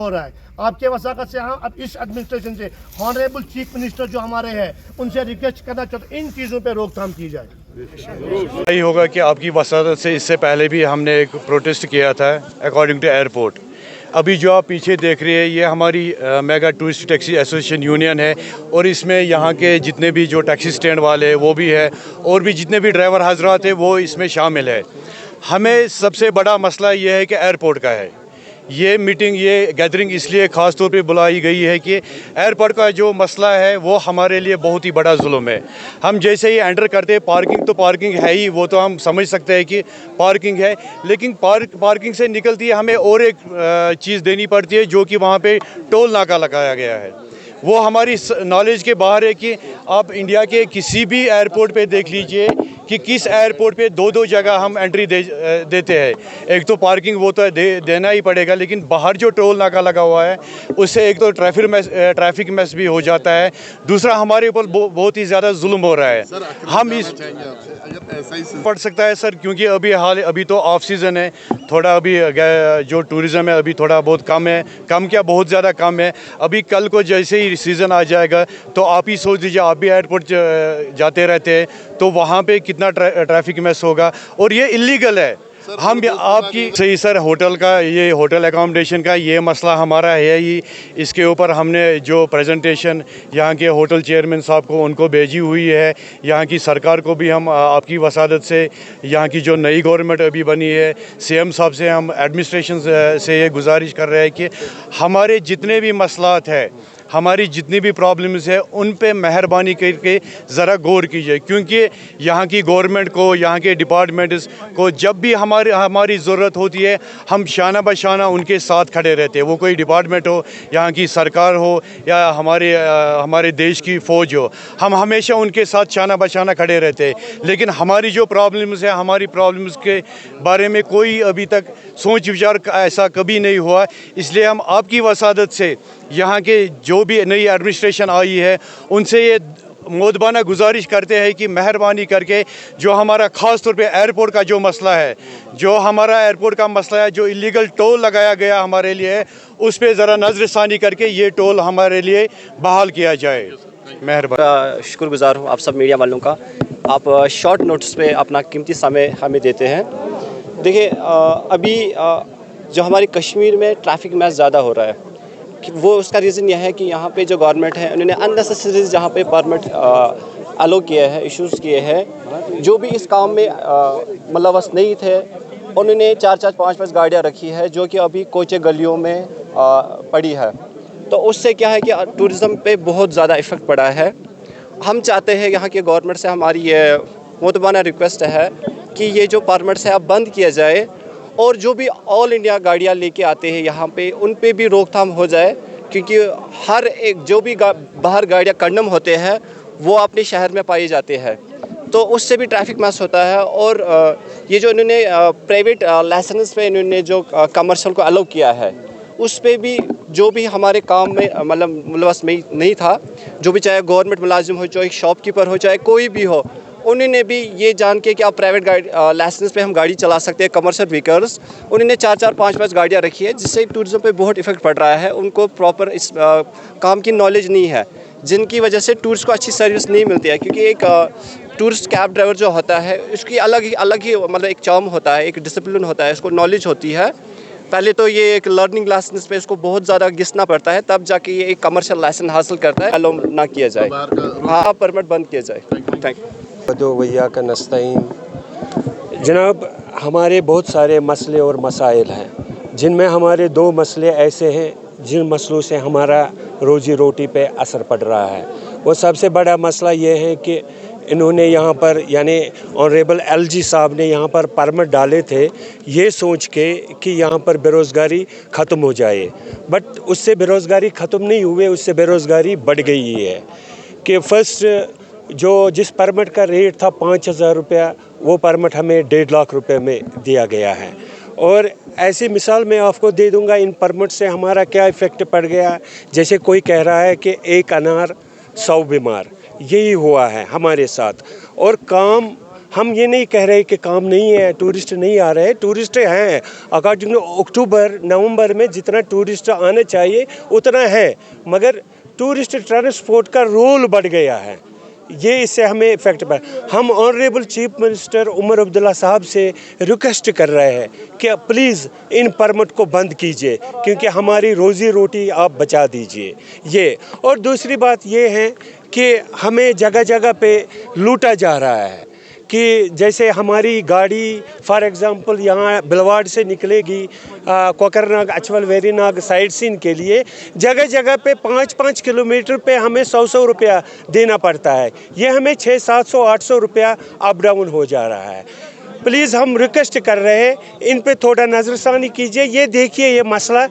हो रहा है आपके वसाकत से। हम अब इस एडमिनिस्ट्रेशन से ऑनरेबल चीफ मिनिस्टर जो हमारे हैं उनसे रिक्वेस्ट करना चाहते हैं इन चीज़ों पे रोकथाम की जाए। यही होगा कि आपकी वसाकत से इससे पहले भी हमने एक प्रोटेस्ट किया था अकॉर्डिंग टू एयरपोर्ट। अभी जो आप पीछे देख रहे हैं ये हमारी mega tourist taxi association union है और इसमें यहाँ के जितने भी जो टैक्सी स्टैंड वाले हैं वो भी है और भी जितने भी ड्राइवर हजरात हैं वो इसमें शामिल है। हमें सबसे बड़ा मसला ये है कि एयरपोर्ट का है। ये मीटिंग ये गैदरिंग इसलिए ख़ास तौर पे बुलाई गई है कि एयरपोर्ट का जो मसला है वो हमारे लिए बहुत ही बड़ा जुल्म है। हम जैसे ही एंटर करते हैं पार्किंग तो पार्किंग है ही, वो तो हम समझ सकते हैं कि पार्किंग है, लेकिन पार्किंग से निकलती है हमें और एक चीज़ देनी पड़ती है जो कि वहाँ पे टोल नाका लगाया गया है। वो हमारी नॉलेज के बाहर है कि आप इंडिया के किसी भी एयरपोर्ट पे देख लीजिए कि किस एयरपोर्ट पे दो जगह हम एंट्री देते हैं। एक तो पार्किंग वो तो देना ही पड़ेगा, लेकिन बाहर जो टोल नाका लगा हुआ है उससे एक तो ट्रैफिक मैस भी हो जाता है, दूसरा हमारे ऊपर बहुत ही ज़्यादा जुल्म हो रहा है। हम इस पड़ सकता है सर, क्योंकि अभी तो ऑफ सीज़न है, थोड़ा अभी जो टूरिज़्म है अभी थोड़ा बहुत कम है, कम क्या बहुत ज़्यादा कम है। अभी कल को जैसे ही सीज़न आ जाएगा तो आप ही सोच दीजिए, आप भी एयरपोर्ट जाते रहते हैं तो वहाँ पे कितना ट्रैफिक मैस होगा और ये इलीगल है। हम आपकी सही सर, होटल का ये होटल एकोमोडेशन का ये मसला हमारा है ही। इसके ऊपर हमने जो प्रेजेंटेशन यहाँ के होटल चेयरमैन साहब को उनको भेजी हुई है, यहाँ की सरकार को भी हम आपकी वसादत से यहाँ की जो नई गवर्नमेंट अभी बनी है सीएम साहब से हम एडमिनिस्ट्रेशन से ये गुजारिश कर रहे हैं कि हमारे जितने भी मसलात है, हमारी जितनी भी प्रॉब्लम्स है उन पे मेहरबानी करके ज़रा गौर कीजिए, क्योंकि यहाँ की गवर्नमेंट को, यहाँ के डिपार्टमेंट्स को जब भी हमारी ज़रूरत होती है हम शाना बशाना उनके साथ खड़े रहते हैं। वो कोई डिपार्टमेंट हो, यहाँ की सरकार हो या हमारे देश की फ़ौज हो, हम हमेशा उनके साथ शाना बशाना खड़े रहते हैं। लेकिन हमारी जो प्रॉब्लम्स है, हमारी प्रॉब्लम्स के बारे में कोई अभी तक सोच विचार ऐसा कभी नहीं हुआ। इसलिए हम आपकी वसादत से यहाँ के जो भी नई एडमिनिस्ट्रेशन आई है उनसे ये मोदबाना गुजारिश करते हैं कि मेहरबानी करके जो हमारा ख़ास तौर पे एयरपोर्ट का जो मसला है, जो हमारा एयरपोर्ट का मसला है, जो इलीगल टोल लगाया गया हमारे लिए, उस पर ज़रा नज़रसानी करके ये टोल हमारे लिए बहाल किया जाए। मेहरबानी। शुक्रगुजार हूँ आप सब मीडिया वालों का, आप शॉर्ट नोटिस पे अपना कीमती समय हमें देते हैं। देखिए अभी जो हमारी कश्मीर में ट्रैफिक मैस ज़्यादा हो रहा है कि वो उसका रीज़न यह है कि यहाँ पे जो गवर्नमेंट है उन्होंने अननेसेसरी जहाँ पे परमिट अलो किए हैं, इश्यूज़ किए हैं। जो भी इस काम में मुलव्वस नहीं थे उन्होंने 4-5 गाड़ियाँ रखी है जो कि अभी कोचे गलियों में पड़ी है। तो उससे क्या है कि टूरिज़्म पे बहुत ज़्यादा इफ़ेक्ट पड़ा है। हम चाहते हैं यहाँ के गवर्नमेंट से, हमारी ये मोतबाना रिक्वेस्ट है कि ये जो परमिट्स है अब बंद किया जाए और जो भी ऑल इंडिया गाड़ियाँ लेके आते हैं यहाँ पे उन पे भी रोकथाम हो जाए, क्योंकि हर एक जो भी बाहर गाड़ियाँ कंडम होते हैं वो अपने शहर में पाए जाते हैं, तो उससे भी ट्रैफिक मैस होता है। और ये जो इन्होंने प्राइवेट लाइसेंस पे इन्होंने जो कमर्शियल को अलाउ किया है उस पे भी जो भी हमारे काम में मतलब मुलव्वस में नहीं था, जो भी चाहे गवर्नमेंट मुलाजिम हो, चाहे शॉपकीपर हो, चाहे कोई भी हो, उन्होंने भी ये जान के कि आप प्राइवेट गाड़ी लाइसेंस पे हम गाड़ी चला सकते हैं, कमर्शियल व्हीकल्स, उन्होंने 4-5 गाड़ियाँ रखी है, जिससे टूरिज़्म पे बहुत इफेक्ट पड़ रहा है। उनको प्रॉपर इस काम की नॉलेज नहीं है, जिनकी वजह से टूरिस्ट को अच्छी सर्विस नहीं मिलती है। क्योंकि एक टूरिस्ट कैब ड्राइवर जो होता है उसकी अलग ही मतलब एक चार्म होता है, एक डिसिप्लिन होता है, उसको नॉलेज होती है। पहले तो ये एक लर्निंग लाइसेंस पे इसको बहुत ज़्यादा घिसना पड़ता है, तब जाके ये एक कमर्शियल लाइसेंस हासिल करता है। अलाउ ना किया जाए, हाँ परमिट बंद किया जाए। Thank you. दो भैया का नस्ताइन जनाब, हमारे बहुत सारे मसले और मसाइल हैं, जिनमें हमारे 2 मसले ऐसे हैं जिन मसलों से हमारा रोजी रोटी पे असर पड़ रहा है। वो सबसे बड़ा मसला ये है कि इन्होंने यहाँ पर यानी ऑनरेबल एलजी साहब ने यहाँ पर परमिट डाले थे ये सोच के कि यहाँ पर बेरोज़गारी ख़त्म हो जाए, बट उससे बेरोज़गारी ख़त्म नहीं हुए, उससे बेरोज़गारी बढ़ गई है। कि फर्स्ट जिस परमिट का रेट था 5,000 रुपया, वो परमिट हमें 1.5 लाख रुपए में दिया गया है। और ऐसी मिसाल मैं आपको दे दूंगा इन परमिट से हमारा क्या इफ़ेक्ट पड़ गया। जैसे कोई कह रहा है कि 1 अनार 100 बीमार, यही हुआ है हमारे साथ। और काम हम ये नहीं कह रहे कि काम नहीं है, टूरिस्ट नहीं आ रहे, टूरिस्ट हैं। अकॉर्डिंग टू अक्टूबर नवंबर में जितना टूरिस्ट आना चाहिए उतना है, मगर टूरिस्ट ट्रांसपोर्ट का रोल बढ़ गया है, ये इससे हमें इफेक्ट पड़ा। हम honourable chief minister Omar Abdullah साहब से रिक्वेस्ट कर रहे हैं कि प्लीज़ इन परमिट को बंद कीजिए, क्योंकि हमारी रोज़ी रोटी आप बचा दीजिए ये। और दूसरी बात ये है कि हमें जगह जगह पे लूटा जा रहा है, कि जैसे हमारी गाड़ी फॉर एग्ज़ाम्पल यहाँ बिलवाड़ से निकलेगी कोकरनाग अचवल वेरीनाग साइड सीन के लिए, जगह जगह पे 5-5 किलोमीटर पे हमें 100 रुपया देना पड़ता है। ये हमें 600-700-800 रुपया अप डाउन हो जा रहा है। प्लीज़ हम रिक्वेस्ट कर रहे हैं, इन पे थोड़ा नज़रसानी कीजिए, ये देखिए ये मसला